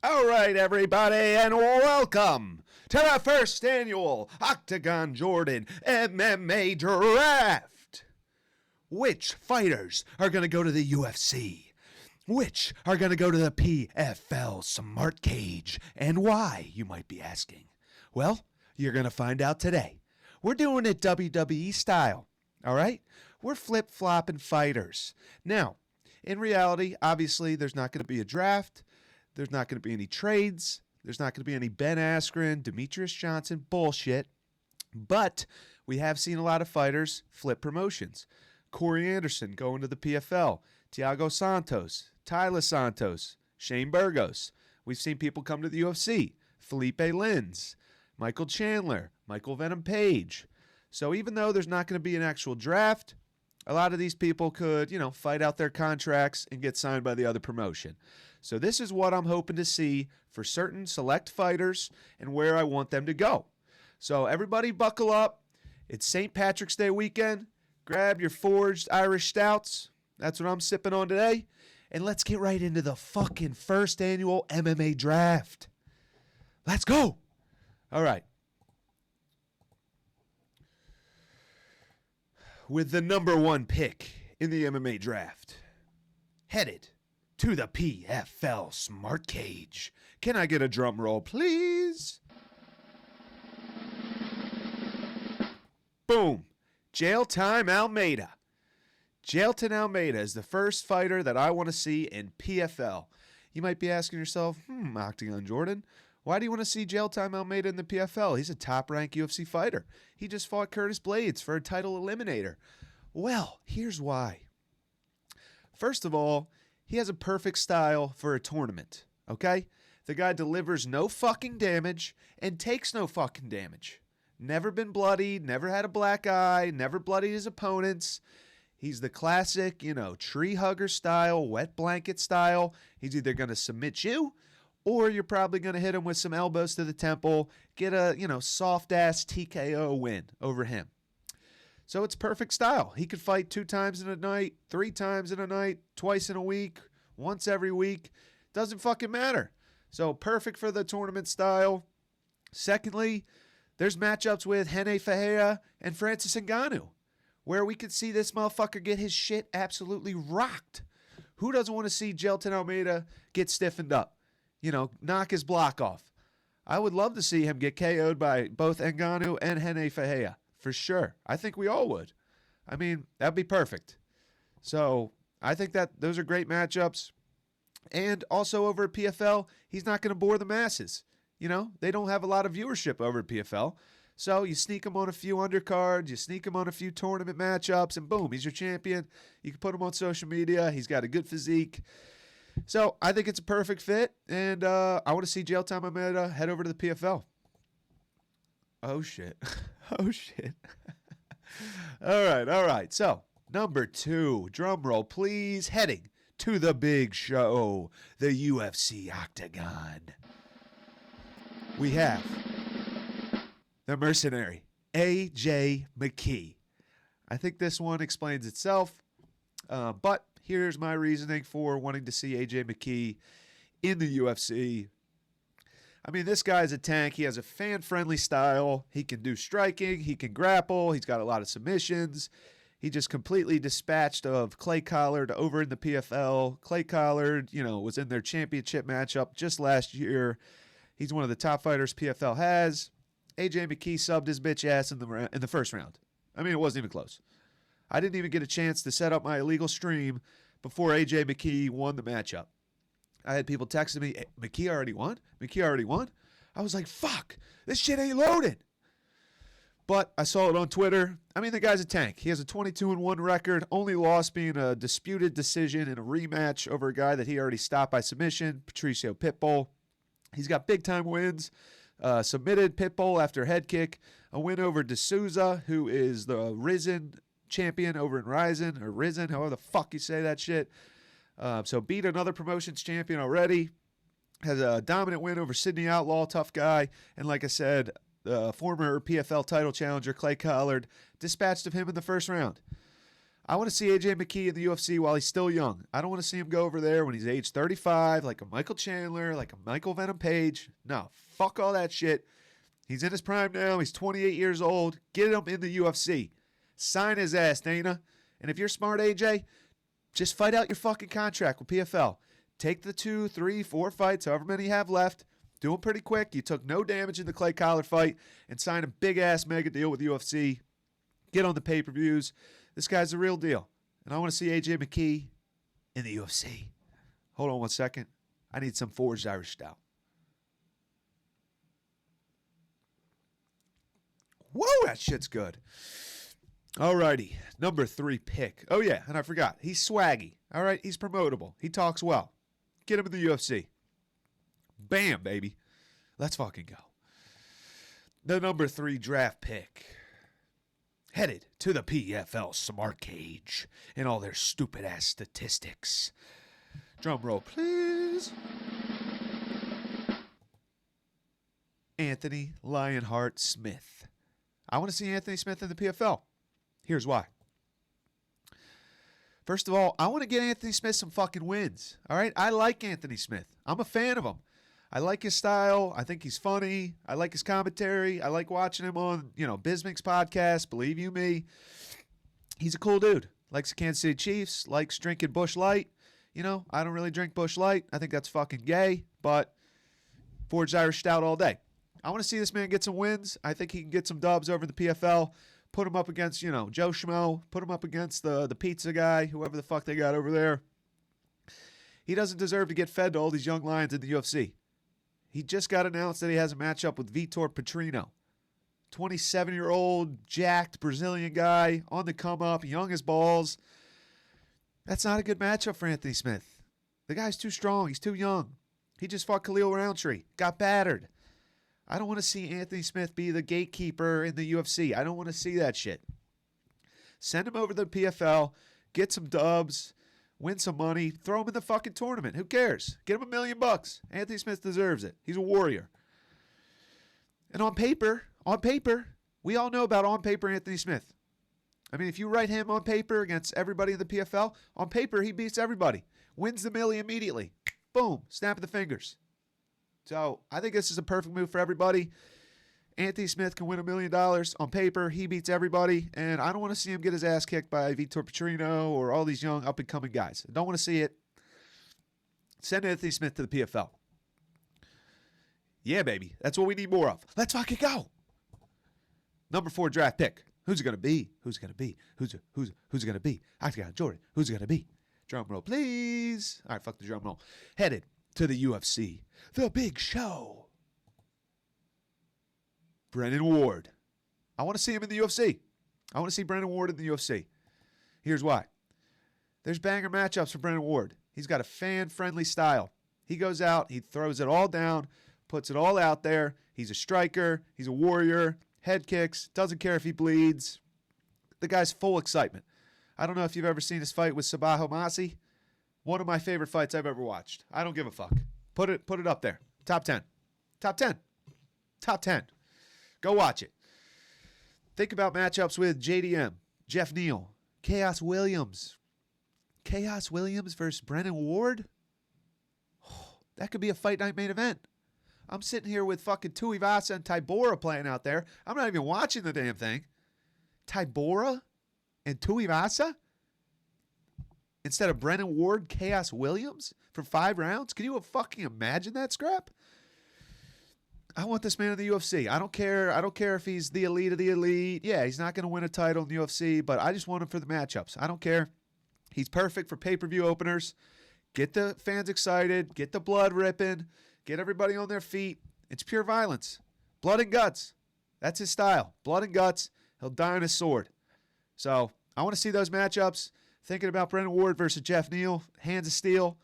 All right, everybody, and welcome to the first annual Octagon Jordan MMA Draft. Which fighters are going to go to the UFC? Which are going to go to the PFL Smart Cage? And why, you might be asking? Well, you're going to find out today. We're doing it WWE style, all right? We're flip-flopping fighters. Now, in reality, obviously, there's not going to be a draft. There's not going to be any trades. There's not going to be any Ben Askren, Demetrius Johnson bullshit. But we have seen a lot of fighters flip promotions. Corey Anderson going to the PFL. Thiago Santos, Tyler Santos, Shane Burgos. We've seen people come to the UFC. Felipe Lins, Michael Chandler, Michael Venom Page. So even though there's not going to be an actual draft, a lot of these people could, fight out their contracts and get signed by the other promotion. So this is what I'm hoping to see for certain select fighters and where I want them to go. So everybody buckle up. It's St. Patrick's Day weekend. Grab your forged Irish stouts. That's what I'm sipping on today. And let's get right into the fucking first annual MMA draft. Let's go. All right. With the number one pick in the MMA draft, headed to the PFL Smart Cage. Can I get a drum roll, please? Boom. Jail Time Almeida. Jailton Almeida is the first fighter that I want to see in PFL. You might be asking yourself, Octagon Jordan, why do you want to see Jail Time Almeida in the PFL? He's a top-ranked UFC fighter. He just fought Curtis Blades for a title eliminator. Well, here's why. First of all, he has a perfect style for a tournament, okay? The guy delivers no fucking damage and takes no fucking damage. Never been bloodied, never had a black eye, never bloodied his opponents. He's the classic, tree hugger style, wet blanket style. He's either going to submit you or you're probably going to hit him with some elbows to the temple, get a, soft-ass TKO win over him. So it's perfect style. He could fight 2 times in a night, 3 times in a night, twice in a week, once every week. Doesn't fucking matter. So perfect for the tournament style. Secondly, there's matchups with Rene Ferreira and Francis Ngannou, where we could see this motherfucker get his shit absolutely rocked. Who doesn't want to see Jailton Almeida get stiffened up? Knock his block off. I would love to see him get KO'd by both Ngannou and Rene Ferreira, for sure. I think we all would. I mean, that'd be perfect. So I think that those are great matchups. And also over at PFL, he's not going to bore the masses. They don't have a lot of viewership over at PFL. So you sneak him on a few undercards, you sneak him on a few tournament matchups, and boom, he's your champion. You can put him on social media. He's got a good physique. So I think it's a perfect fit, and I want to see Jail Time Almeida head over to the PFL. Oh, shit. Oh, shit. All right. So, number 2, drum roll, please, heading to the big show, the UFC Octagon. We have the mercenary, A.J. McKee. I think this one explains itself, but here's my reasoning for wanting to see A.J. McKee in the UFC. I mean, this guy's a tank. He has a fan-friendly style. He can do striking. He can grapple. He's got a lot of submissions. He just completely dispatched of Clay Collard over in the PFL. Clay Collard, was in their championship matchup just last year. He's one of the top fighters PFL has. A.J. McKee subbed his bitch ass in the first round. I mean, it wasn't even close. I didn't even get a chance to set up my illegal stream before A.J. McKee won the matchup. I had people texting me, hey, McKee already won? McKee already won? I was like, fuck, this shit ain't loaded. But I saw it on Twitter. I mean, the guy's a tank. He has a 22-1 record, only loss being a disputed decision in a rematch over a guy that he already stopped by submission, Patricio Pitbull. He's got big-time wins. Submitted Pitbull after head kick. A win over D'Souza, who is the Risen champion over in Ryzen, or Risen, however the fuck you say that shit. So beat another promotions champion already. Has a dominant win over Sidney Outlaw, tough guy. And like I said, the former PFL title challenger Clay Collard dispatched of him in the first round. I want to see AJ McKee in the UFC while he's still young. I don't want to see him go over there when he's age 35, like a Michael Chandler, like a Michael Venom Page. No, fuck all that shit. He's in his prime now. He's 28 years old. Get him in the UFC. Sign his ass, Dana. And if you're smart, AJ, just fight out your fucking contract with PFL. Take the 2, 3, 4 fights, however many you have left. Do them pretty quick. You took no damage in the Clay Collard fight and sign a big-ass mega deal with UFC. Get on the pay-per-views. This guy's the real deal. And I want to see AJ McKee in the UFC. Hold on one second. I need some Forged Irish Stout. Whoa, that shit's good. Alrighty, number 3 pick. Oh yeah, and I forgot. He's swaggy. All right, he's promotable. He talks well. Get him in the UFC. Bam, baby. Let's fucking go. The number 3 draft pick. Headed to the PFL Smart Cage and all their stupid-ass statistics. Drum roll, please. Anthony Lionheart Smith. I want to see Anthony Smith in the PFL. Here's why. First of all, I want to get Anthony Smith some fucking wins. All right? I like Anthony Smith. I'm a fan of him. I like his style. I think he's funny. I like his commentary. I like watching him on, Bismick's podcast, Believe You Me. He's a cool dude. Likes the Kansas City Chiefs. Likes drinking Busch Light. I don't really drink Busch Light. I think that's fucking gay, but Forged Irish Stout all day. I want to see this man get some wins. I think he can get some dubs over the PFL. Put him up against, Joe Schmo. Put him up against the pizza guy, whoever the fuck they got over there. He doesn't deserve to get fed to all these young lions in the UFC. He just got announced that he has a matchup with Vitor Petrino. 27-year-old, jacked Brazilian guy, on the come-up, young as balls. That's not a good matchup for Anthony Smith. The guy's too strong. He's too young. He just fought Khalil Roundtree. Got battered. I don't want to see Anthony Smith be the gatekeeper in the UFC. I don't want to see that shit. Send him over to the PFL, get some dubs, win some money, throw him in the fucking tournament. Who cares? Get him $1 million. Anthony Smith deserves it. He's a warrior. And on paper, we all know about on paper Anthony Smith. I mean, if you write him on paper against everybody in the PFL, on paper he beats everybody. Wins the millie immediately. Boom. Snap of the fingers. So I think this is a perfect move for everybody. Anthony Smith can win $1 million on paper. He beats everybody. And I don't want to see him get his ass kicked by Vitor Petrino or all these young up-and-coming guys. I don't want to see it. Send Anthony Smith to the PFL. Yeah, baby. That's what we need more of. Let's fucking go. Number 4 draft pick. Who's it going to be? Who's it going to be? Who's it going to be? Octagon Jordan. Who's it going to be? Drum roll, please. All right, fuck the drum roll. Headed to the UFC. The Big Show. Brennan Ward. I want to see him in the UFC. I want to see Brennan Ward in the UFC. Here's why. There's banger matchups for Brennan Ward. He's got a fan-friendly style. He goes out, he throws it all down, puts it all out there. He's a striker. He's a warrior. Head kicks. Doesn't care if he bleeds. The guy's full excitement. I don't know if you've ever seen his fight with Sabaho Masi. One of my favorite fights I've ever watched. I don't give a fuck. Put it up there. Top 10. Top 10. Top 10. Go watch it. Think about matchups with JDM, Jeff Neal, Chaos Williams. Chaos Williams versus Brennan Ward? Oh, that could be a fight night main event. I'm sitting here with fucking Tuivasa and Tybura playing out there. I'm not even watching the damn thing. Tybura and Tuivasa? Instead of Brennan Ward, Chaos Williams for 5 rounds? Can you fucking imagine that scrap? I want this man in the UFC. I don't care if he's the elite of the elite. Yeah, he's not going to win a title in the UFC, but I just want him for the matchups. I don't care. He's perfect for pay-per-view openers. Get the fans excited. Get the blood ripping. Get everybody on their feet. It's pure violence. Blood and guts. That's his style. Blood and guts. He'll die on his sword. So I want to see those matchups. Thinking about Brennan Ward versus Jeff Neal. Hands of steel.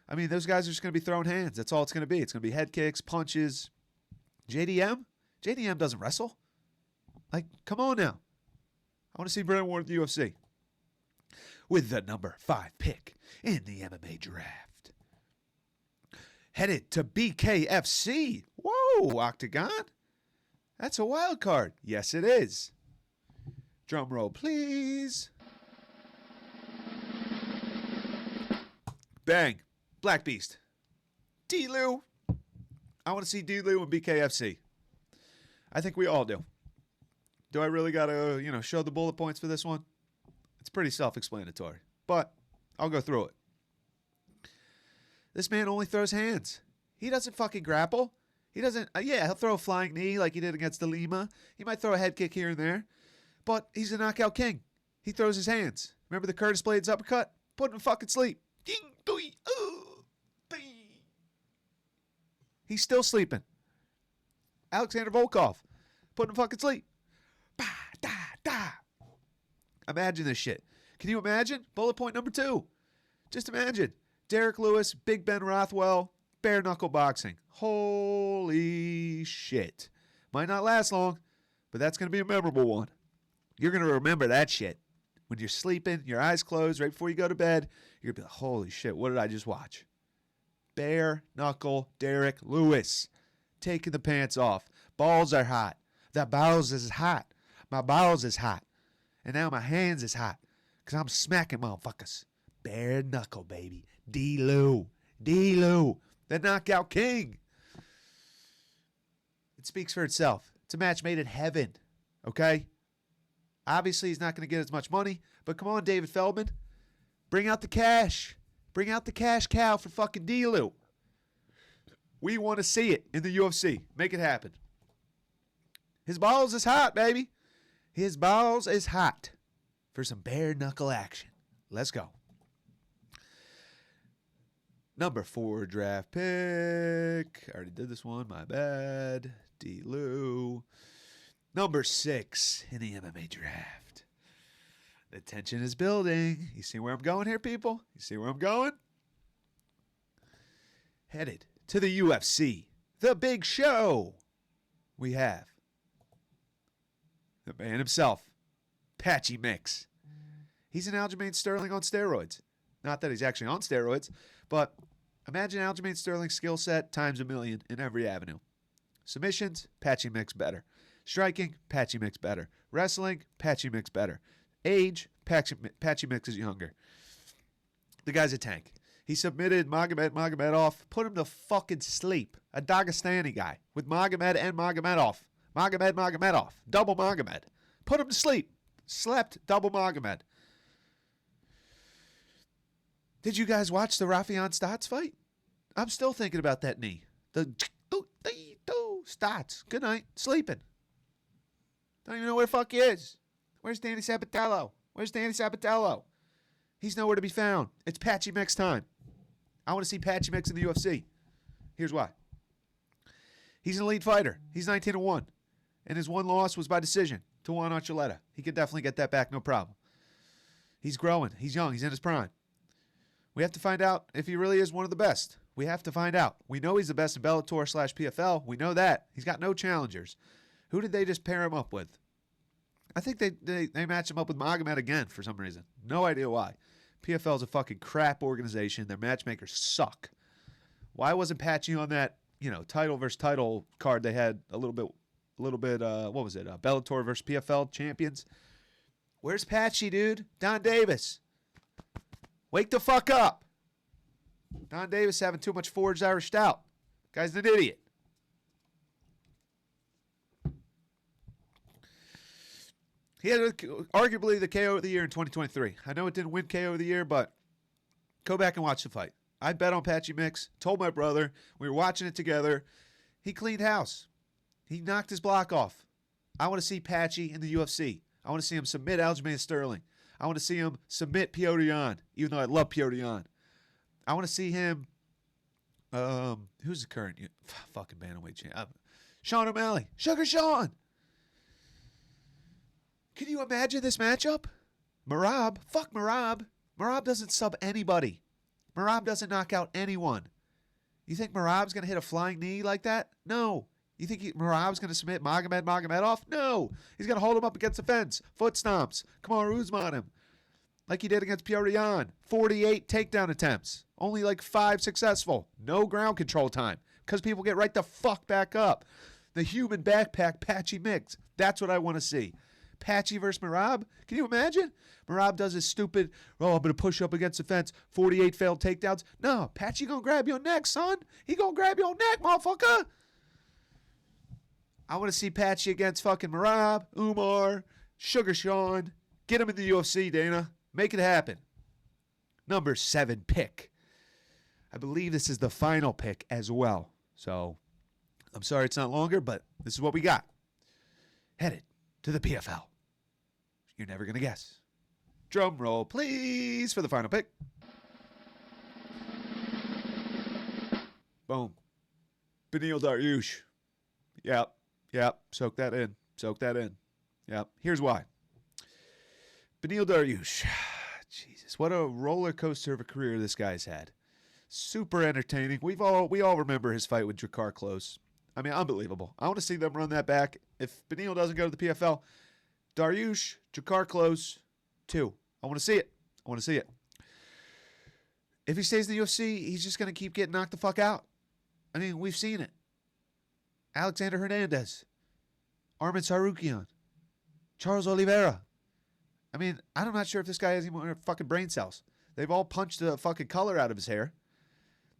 I mean, those guys are just going to be throwing hands. That's all it's going to be. It's going to be head kicks, punches. JDM? JDM doesn't wrestle. Like, come on now. I want to see Brennan Ward in the UFC. With the number 5 pick in the MMA Draft. Headed to BKFC. Whoa, Octagon. That's a wild card. Yes, it is. Drum roll, please. Bang. Black Beast. D-Lou. I want to see D-Lou and BKFC. I think we all do. Do I really got to, show the bullet points for this one? It's pretty self-explanatory, but I'll go through it. This man only throws hands. He doesn't fucking grapple. He doesn't, he'll throw a flying knee like he did against De Lima. He might throw a head kick here and there, but he's a knockout king. He throws his hands. Remember the Curtis Blades uppercut? Put him to fucking sleep. Ding, doi, bing. He's still sleeping. Alexander Volkov. Put him to fucking sleep. Bah, da, da. Imagine this shit. Can you imagine? Bullet point number 2. Just imagine. Derek Lewis, Big Ben Rothwell, bare knuckle boxing. Holy shit. Might not last long, but that's going to be a memorable one. You're going to remember that shit. When you're sleeping, your eyes closed right before you go to bed, you're going to be like, holy shit, what did I just watch? Bare knuckle Derek Lewis. Taking the pants off. Balls are hot. The balls is hot. My balls is hot. And now my hands is hot. Because I'm smacking motherfuckers. Bare knuckle, baby. D-Lou. D-Lou. The knockout king. It speaks for itself. It's a match made in heaven. Okay? Obviously, he's not going to get as much money. But come on, David Feldman. Bring out the cash. Bring out the cash cow for fucking D-Lou. We want to see it in the UFC. Make it happen. His balls is hot, baby. His balls is hot for some bare knuckle action. Let's go. Number 4 draft pick. I already did this one. My bad. D-Lou. Number 6 in the MMA draft. The tension is building. You see where I'm going here, people? You see where I'm going? Headed to the UFC. The big show. We have the man himself, Patchy Mix. He's an Aljamain Sterling on steroids. Not that he's actually on steroids, but imagine Aljamain Sterling's skill set times a million in every avenue. Submissions, Patchy Mix better. Striking, Patchy Mix better. Wrestling, Patchy Mix better. Age, Patchy Mix is younger. The guy's a tank. He submitted Magomedov, put him to fucking sleep. A Dagestani guy with Magomed and Magomedov. Magomedov. Double Magomed. Put him to sleep. Slept double Magomed. Did you guys watch the Rafion Stotts fight? I'm still thinking about that knee. The Stotts. Good night. Sleeping. Don't even know where the fuck he is. Where's Danny Sabatello? He's nowhere to be found. It's Patchy Mix time. I want to see Patchy Mix in the UFC. Here's why. He's an elite fighter. He's 19-1. And his one loss was by decision to Juan Archuleta. He could definitely get that back, no problem. He's growing. He's young. He's in his prime. We have to find out if he really is one of the best. We have to find out. We know he's the best in Bellator/PFL. We know that. He's got no challengers. Who did they just pair him up with? I think they match him up with Magomed again for some reason. No idea why. PFL is a fucking crap organization. Their matchmakers suck. Why wasn't Patchy on that, title versus title card they had a little bit, what was it? Bellator versus PFL champions. Where's Patchy, dude? Don Davis. Wake the fuck up. Don Davis having too much forged Irish stout. Guy's an idiot. He had arguably the KO of the year in 2023. I know it didn't win KO of the year, but go back and watch the fight. I bet on Patchy Mix. Told my brother. We were watching it together. He cleaned house. He knocked his block off. I want to see Patchy in the UFC. I want to see him submit Aljamain Sterling. I want to see him submit Piotr Jan, even though I love Piotr Jan. I want to see him. Who's the current fucking bantamweight champ? Sean O'Malley. Sugar Sean. Can you imagine this matchup? Merab. Fuck Merab. Merab doesn't sub anybody. Merab doesn't knock out anyone. You think Merab's going to hit a flying knee like that? No. You think Merab's going to submit Magomedov? No. He's going to hold him up against the fence. Foot stomps. Kamaru Usman him. Like he did against Piotr Jan. 48 takedown attempts. Only like 5 successful. No ground control time. Because people get right the fuck back up. The human backpack Patchy Mix. That's what I want to see. Patchy versus Merab. Can you imagine? Merab does his stupid, I'm going to push up against the fence, 48 failed takedowns. No, Patchy going to grab your neck, son. He going to grab your neck, motherfucker. I want to see Patchy against fucking Merab, Umar, Sugar Sean. Get him in the UFC, Dana. Make it happen. Number 7 pick. I believe this is the final pick as well. So, I'm sorry it's not longer, but this is what we got. Headed to the PFL. You're never going to guess. Drum roll, please, for the final pick. Boom. Beneil Dariush. Yep. Soak that in. Yep. Here's why. Beneil Dariush. Jesus, what a roller coaster of a career this guy's had. Super entertaining. We all remember his fight with Drakkar Klose. I mean, unbelievable. I want to see them run that back. If Beneil doesn't go to the PFL, Dariush, Drakkar Klose, 2. I want to see it. If he stays in the UFC, he's just going to keep getting knocked the fuck out. I mean, we've seen it. Alexander Hernandez, Armin Tsarukyan, Charles Oliveira. I mean, I'm not sure if this guy has any more fucking brain cells. They've all punched the fucking color out of his hair.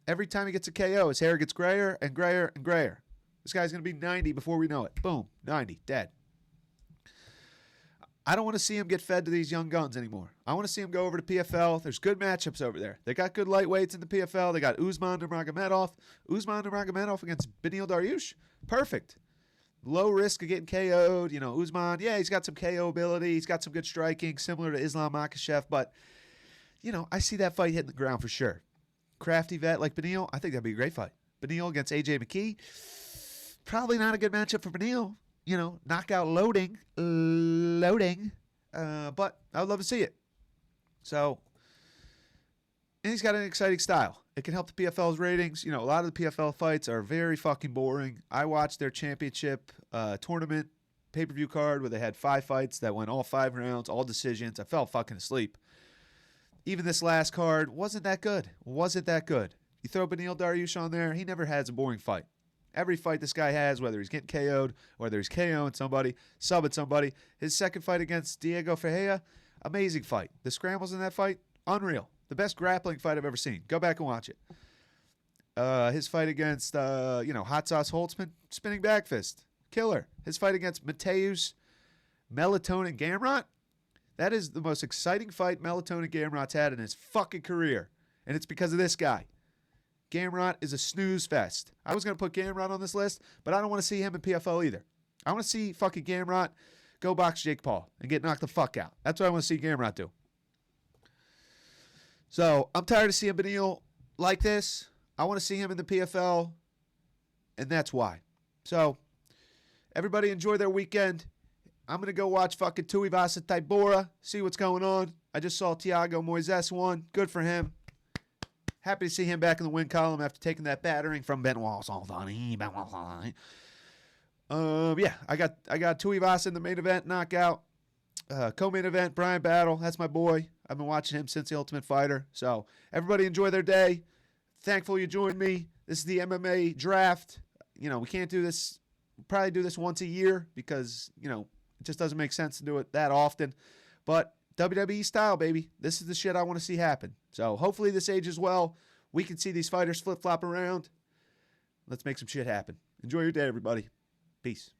Every time he gets a KO, his hair gets grayer and grayer and grayer. This guy's going to be 90 before we know it. Boom, 90, dead. I don't want to see him get fed to these young guns anymore. I want to see him go over to PFL. There's good matchups over there. They got good lightweights in the PFL. They got Usman Nurmagomedov. Usman Nurmagomedov against Beneil Dariush. Perfect. Low risk of getting KO'd. You know, Usman, yeah, he's got some KO ability. He's got some good striking, similar to Islam Makhachev. But, you know, I see that fight hitting the ground for sure. Crafty vet like Beneil, I think that'd be a great fight. Beneil against AJ McKee, probably not a good matchup for Beneil. You know, knockout loading. But I would love to see it. So, and he's got an exciting style. It can help the PFL's ratings. You know, a lot of the PFL fights are very fucking boring. I watched their championship tournament pay-per-view card where they had 5 fights that went all 5 rounds, all decisions. I fell fucking asleep. Even this last card wasn't that good. You throw Beneil Dariush on there, he never has a boring fight. Every fight this guy has, whether he's getting KO'd, whether he's KOing somebody, subbing somebody. His second fight against Diego Ferreira, amazing fight. The scrambles in that fight, unreal. The best grappling fight I've ever seen. Go back and watch it. His fight against, Hot Sauce Holtzman, spinning back fist, killer. His fight against Mateus Melatonin Gamrot, that is the most exciting fight Melatonin Gamrot's had in his fucking career. And it's because of this guy. Gamrot is a snooze fest. I was going to put Gamrot on this list, but I don't want to see him in PFL either. I want to see fucking Gamrot go box Jake Paul and get knocked the fuck out. That's what I want to see Gamrot do. So, I'm tired of seeing Beneil like this. I want to see him in the PFL, and that's why. So, everybody enjoy their weekend. I'm going to go watch fucking Tuivasa Tybura, see what's going on. I just saw Thiago Moises won. Good for him. Happy to see him back in the win column after taking that battering from Benoit Salvani. I got Tuivasa in the main event knockout. Co-main event, Brian Battle. That's my boy. I've been watching him since The Ultimate Fighter. So everybody enjoy their day. Thankful you joined me. This is the MMA Draft. You know, we can't do this. We'll probably do this once a year because, you know, it just doesn't make sense to do it that often. But WWE Style, baby. This is the shit I want to see happen. So hopefully this ages well. We can see these fighters flip-flop around. Let's make some shit happen. Enjoy your day, everybody. Peace.